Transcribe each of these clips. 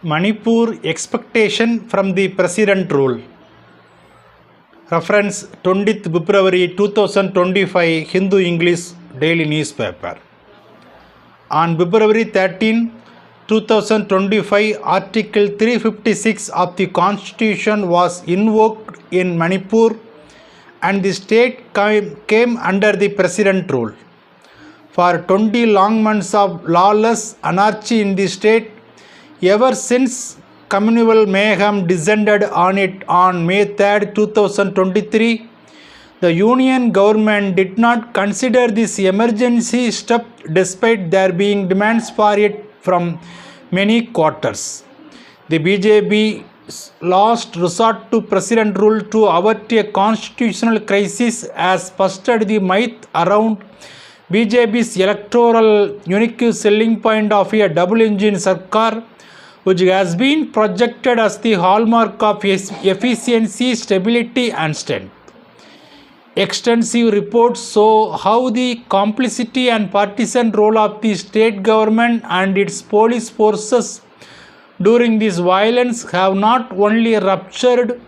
Manipur expectation from the president rule. Reference 20th February 2025 Hindu English Daily Newspaper. On February 13, 2025, Article 356 of the Constitution was invoked in Manipur and the state came under the president rule. For 20 long months of lawless anarchy in the state, ever since communal mayhem descended on it on May 3, 2023, the union government did not consider this emergency step despite there being demands for it from many quarters. The BJP's last resort to president rule to avert a constitutional crisis has fostered the myth around BJP's electoral unique selling point of a double-engine sarkar, which has been projected as the hallmark of efficiency, stability and strength. Extensive reports show how the complicity and partisan role of the state government and its police forces during this violence have not only ruptured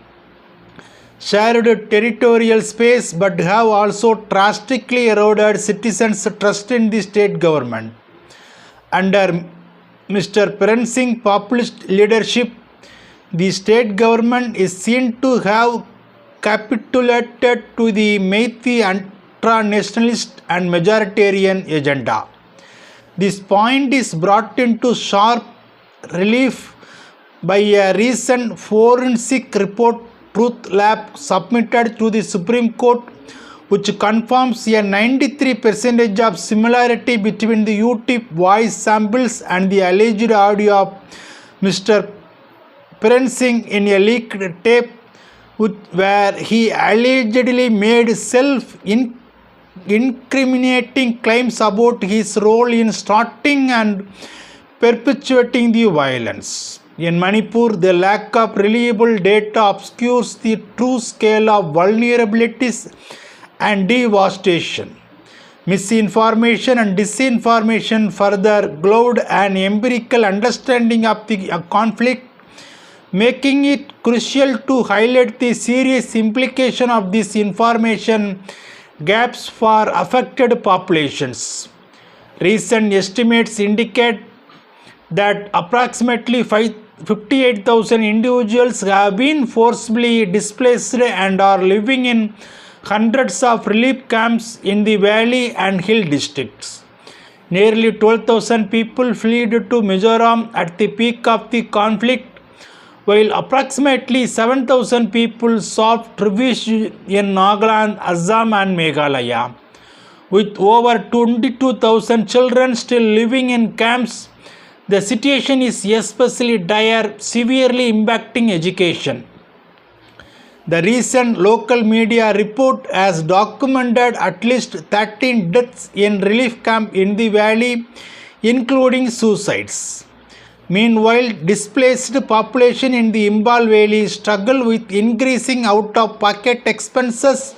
shared territorial space but have also drastically eroded citizens' trust in the state government. Under Mr. Biren Singh populist leadership, the state government is seen to have capitulated to the Meitei ultranationalist and Majoritarian agenda. This point is brought into sharp relief by a recent forensic report Truth Lab submitted to the Supreme Court, which confirms a 93% of similarity between the YouTube voice samples and the alleged audio of Mr. Biren Singh in a leaked tape where he allegedly made self-incriminating claims about his role in starting and perpetuating the violence. In Manipur, the lack of reliable data obscures the true scale of vulnerabilities and devastation. Misinformation and disinformation further cloud an empirical understanding of the conflict, making it crucial to highlight the serious implication of this information gaps for affected populations. Recent estimates indicate that approximately 58,000 individuals have been forcibly displaced and are living in hundreds of relief camps in the valley and hill districts. Nearly 12,000 people fled to Mizoram at the peak of the conflict, while approximately 7,000 people sought refuge in Nagaland, Assam and Meghalaya. With over 22,000 children still living in camps, the situation is especially dire, severely impacting education. The recent local media report has documented at least 13 deaths in relief camp in the valley, including suicides. Meanwhile, displaced population in the Imphal Valley struggle with increasing out-of-pocket expenses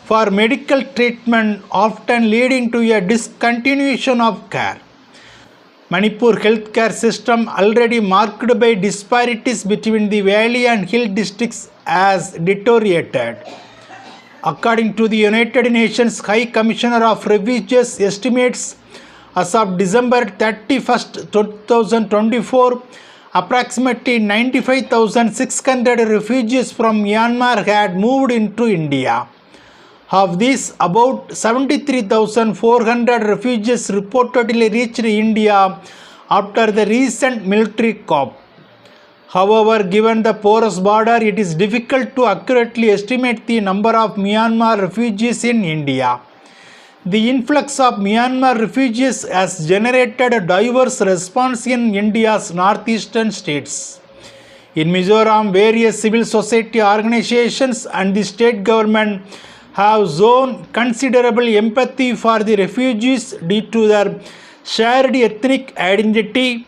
for medical treatment, often leading to a discontinuation of care. Manipur healthcare system, already marked by disparities between the valley and hill districts, has deteriorated. According to the United Nations High Commissioner of Refugees estimates, as of December 31, 2024, approximately 95,600 refugees from Myanmar had moved into India. Of these, about 73,400 refugees reportedly reached India after the recent military coup. However, given the porous border, it is difficult to accurately estimate the number of Myanmar refugees in India. The influx of Myanmar refugees has generated a diverse response in India's northeastern states. In Mizoram, various civil society organizations and the state government have shown considerable empathy for the refugees due to their shared ethnic identity.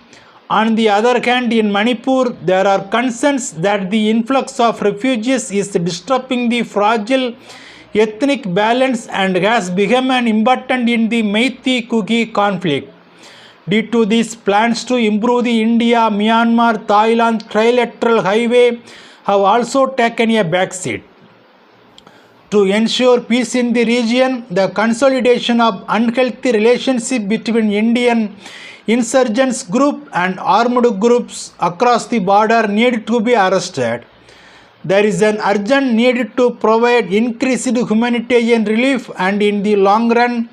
On the other hand, in Manipur, there are concerns that the influx of refugees is disturbing the fragile ethnic balance and has become an important in the Meitei Kuki conflict. Due to this, plans to improve the India-Myanmar-Thailand trilateral highway have also taken a backseat. To ensure peace in the region, the consolidation of unhealthy relationship between Indian insurgents group and armed groups across the border need to be arrested. There is an urgent need to provide increased humanitarian relief and in the long run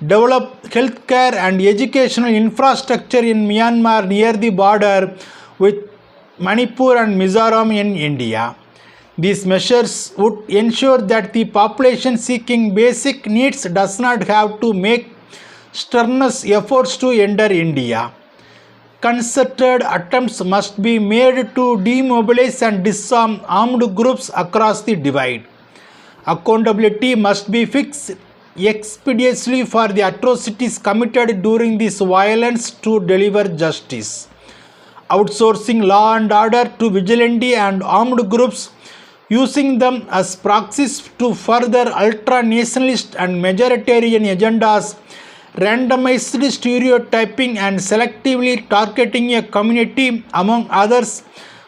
develop healthcare and educational infrastructure in Myanmar near the border with Manipur and Mizoram in India. These measures would ensure that the population seeking basic needs does not have to make strenuous efforts to enter India. Concerted attempts must be made to demobilize and disarm armed groups across the divide. Accountability must be fixed expeditiously for the atrocities committed during this violence to deliver justice. Outsourcing law and order to vigilante and armed groups, using them as proxies to further ultranationalist and majoritarian agendas, randomized stereotyping and selectively targeting a community among others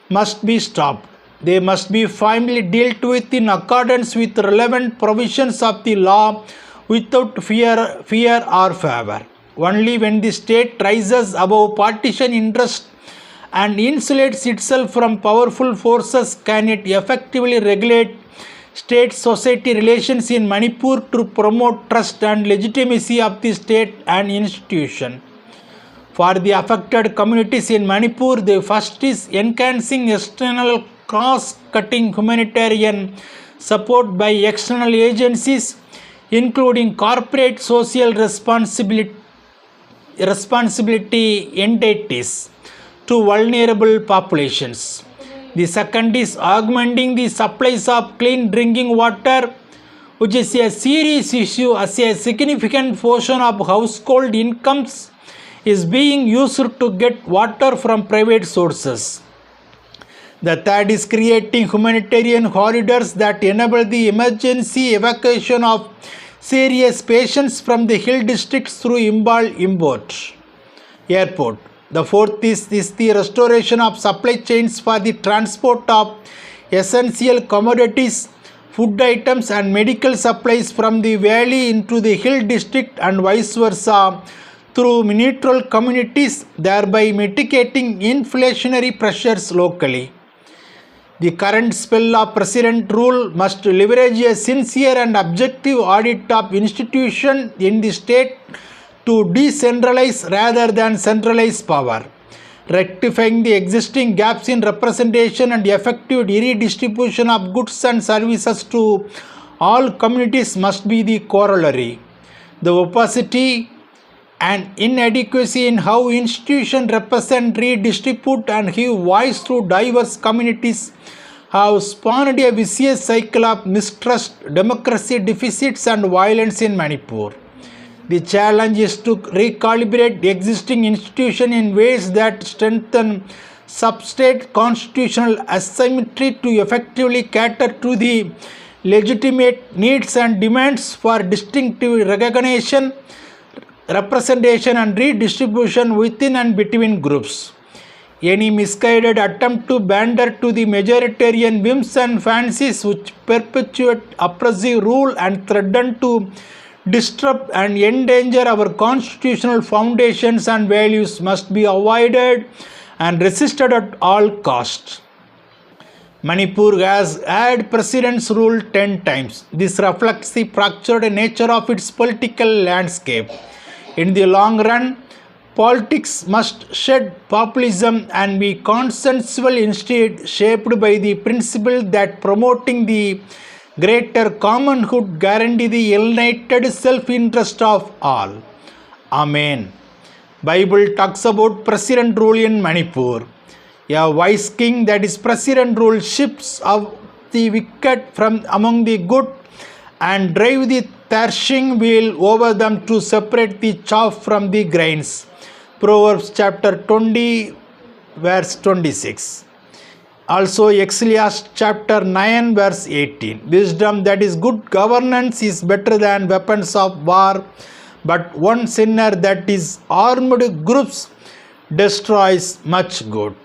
must be stopped. They must be firmly dealt with in accordance with relevant provisions of the law without fear or favor. Only when the state rises above partisan interest and insulates itself from powerful forces can it effectively regulate state-society relations in Manipur to promote trust and legitimacy of the state and institution. For the affected communities in Manipur, the first is enhancing external cross-cutting humanitarian support by external agencies, including corporate social responsibility entities to vulnerable populations. The second is augmenting the supplies of clean drinking water, which is a serious issue as a significant portion of household incomes is being used to get water from private sources. The third is creating humanitarian corridors that enable the emergency evacuation of serious patients from the hill districts through Imphal Airport. The fourth is the restoration of supply chains for the transport of essential commodities, food items and medical supplies from the valley into the hill district and vice versa through neutral communities, thereby mitigating inflationary pressures locally. The current spell of President rule must leverage a sincere and objective audit of institutions in the state to decentralize rather than centralize power. Rectifying the existing gaps in representation and effective redistribution of goods and services to all communities must be the corollary. The opacity and inadequacy in how institutions represent, redistribute and give voice to diverse communities have spawned a vicious cycle of mistrust, democracy deficits and violence in Manipur. The challenge is to recalibrate the existing institutions in ways that strengthen substate constitutional asymmetry to effectively cater to the legitimate needs and demands for distinctive recognition, representation and redistribution within and between groups. Any misguided attempt to pander to the majoritarian whims and fancies which perpetuate oppressive rule and threaten to disrupt and endanger our constitutional foundations and values must be avoided and resisted at all costs. Manipur has had President's rule 10 times. This reflects the fractured nature of its political landscape. In the long run, politics must shed populism and be consensual, instead shaped by the principle that promoting the greater commonhood guarantee the united self-interest of all. Amen. Bible talks about President rule in Manipur. A wise king, that is President rule, shifts of the wicked from among the good and drive the threshing wheel over them to separate the chaff from the grains. Proverbs chapter 20 verse 26. Also Ecclesiastes chapter 9 verse 18. Wisdom, that is good governance, is better than weapons of war, but one sinner that is armed groups destroys much good.